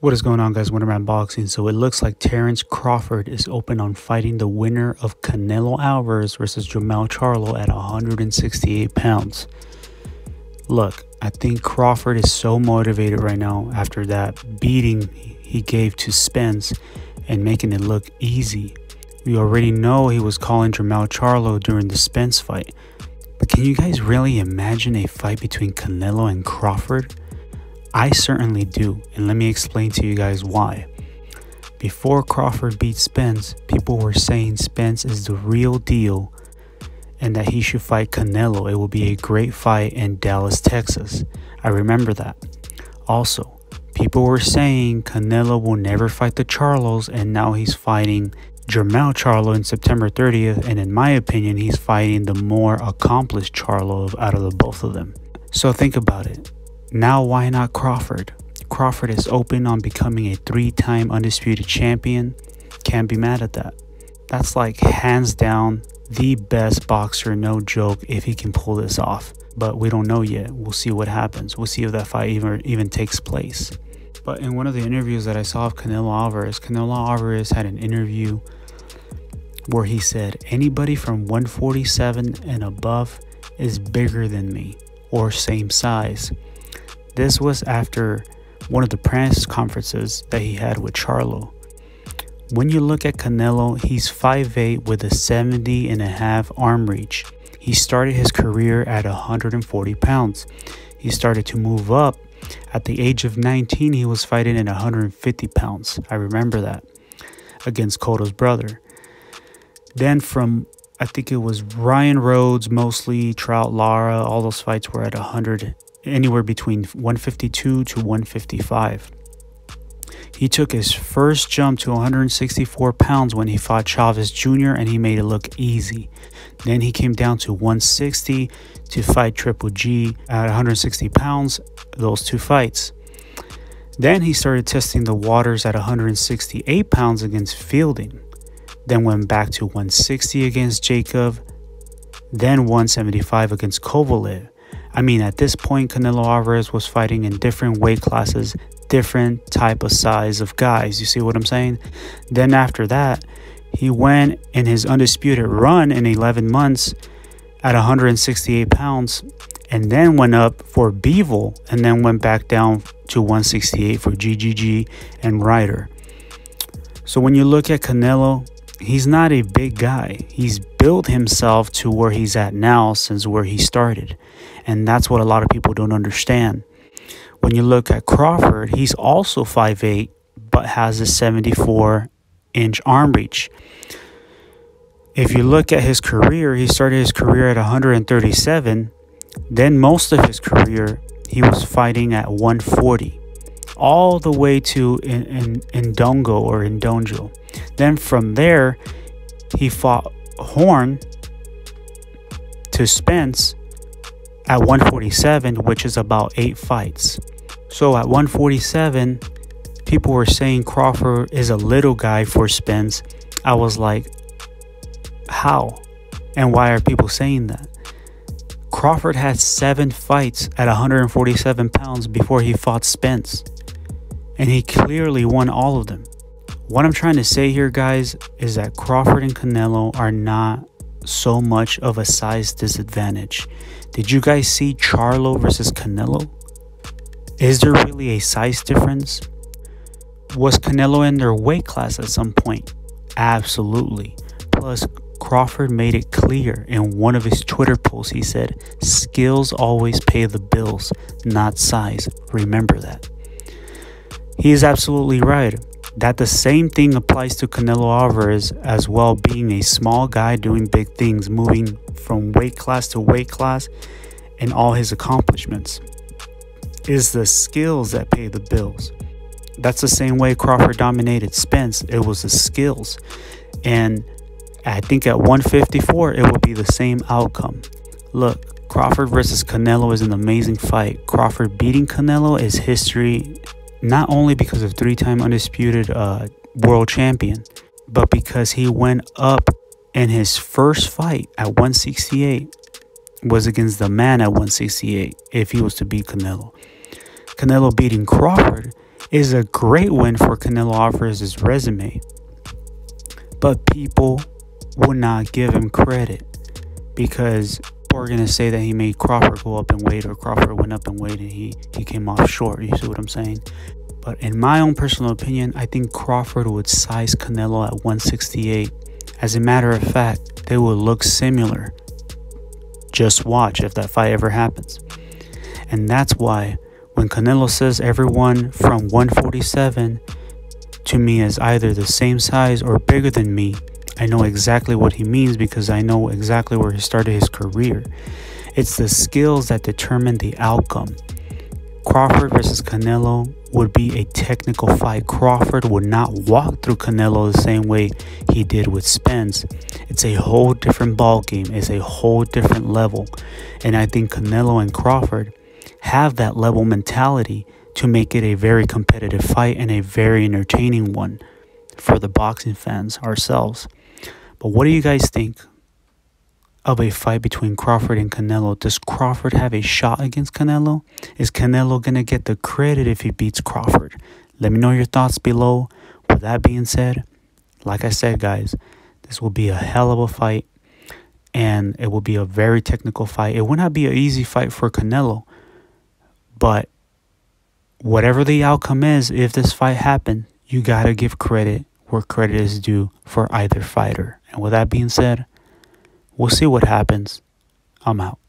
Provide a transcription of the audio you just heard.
What is going on, guys? Wonderman Boxing. So it looks like Terence Crawford is open on fighting the winner of Canelo Alvarez versus Charlo at 168 pounds. Look, I think Crawford is so motivated right now after that beating he gave to Spence and making it look easy. We already know he was calling Charlo during the Spence fight. But can you guys really imagine a fight between Canelo and Crawford? I certainly do, and let me explain to you guys why. Before Crawford beat Spence, people were saying Spence is the real deal and that he should fight Canelo. It will be a great fight in Dallas, Texas. I remember that. Also, people were saying Canelo will never fight the Charlos, and now he's fighting Charlo in September 30th, and in my opinion, he's fighting the more accomplished Charlo out of the both of them. So think about it. Now why not Crawford? Crawford is open on becoming a 3-time undisputed champion. Can't be mad at that. That's like hands down the best boxer, no joke, if he can pull this off. But we don't know yet. We'll see what happens. We'll see if that fight even takes place. But in one of the interviews that I saw of Canelo Alvarez had an interview where he said, anybody from 147 and above is bigger than me or same size. This was after one of the press conferences that he had with Charlo. When you look at Canelo, he's 5'8" with a 70.5 arm reach. He started his career at 140 pounds. He started to move up. At the age of 19, he was fighting at 150 pounds. I remember that, against Cotto's brother. Then from, I think it was Ryan Rhodes, mostly Trout Lara, all those fights were at 100, anywhere between 152 to 155. He took his first jump to 164 pounds when he fought Chavez Jr. and he made it look easy. Then he came down to 160 to fight Triple G at 160 pounds, those two fights. Then he started testing the waters at 168 pounds against Fielding. Then went back to 160 against Jacob. Then 175 against Kovalev. I mean, at this point, Canelo Alvarez was fighting in different weight classes, different type of size of guys. You see what I'm saying? Then after that, he went in his undisputed run in 11 months at 168 pounds and then went up for Bivol and then went back down to 168 for GGG and Ryder. So when you look at Canelo, he's not a big guy. He's built himself to where he's at now since where he started. And that's what a lot of people don't understand. When you look at Crawford, he's also 5'8", but has a 74-inch arm reach. If you look at his career, he started his career at 137. Then most of his career, he was fighting at 140. All the way to Indongo or Indonjo. Then from there, he fought Horn to Spence at 147, which is about 8 fights. So at 147, people were saying Crawford is a little guy for Spence. I was like, how? And why are people saying that? Crawford had 7 fights at 147 pounds before he fought Spence. And he clearly won all of them. What I'm trying to say here, guys, is that Crawford and Canelo are not so much of a size disadvantage. Did you guys see Charlo versus Canelo? Is there really a size difference? Was Canelo in their weight class at some point? Absolutely. Plus, Crawford made it clear in one of his Twitter posts. He said, skills always pay the bills, not size. Remember that. He is absolutely right. That the same thing applies to Canelo Alvarez as well, being a small guy doing big things, moving from weight class to weight class, and all his accomplishments. Is the skills that pay the bills. That's the same way Crawford dominated Spence. It was the skills. And I think at 154, it will be the same outcome. Look, Crawford versus Canelo is an amazing fight. Crawford beating Canelo is history, not only because of 3-time undisputed world champion, but because he went up in his first fight at 168 was against the man at 168 if he was to beat Canelo. Canelo beating Crawford is a great win for Canelo Alvarez's resume. But people would not give him credit because people are going to say that he made Crawford go up in weight, or Crawford went up in weight and he came off short. You see what I'm saying? But in my own personal opinion, I think Crawford would size Canelo at 168. As a matter of fact, they will look similar. Just watch if that fight ever happens. And that's why when Canelo says everyone from 147 to me is either the same size or bigger than me, I know exactly what he means because I know exactly where he started his career. It's the skills that determine the outcome. Crawford versus Canelo would be a technical fight. Crawford would not walk through Canelo the same way he did with Spence. It's a whole different ball game. It's a whole different level. And I think Canelo and Crawford have that level mentality to make it a very competitive fight and a very entertaining one for the boxing fans ourselves. But what do you guys think of a fight between Crawford and Canelo? Does Crawford have a shot against Canelo? Is Canelo going to get the credit if he beats Crawford? Let me know your thoughts below. With that being said, like I said, guys, this will be a hell of a fight, and it will be a very technical fight. It will not be an easy fight for Canelo, but whatever the outcome is, if this fight happened, you got to give credit where credit is due for either fighter. And with that being said, we'll see what happens. I'm out.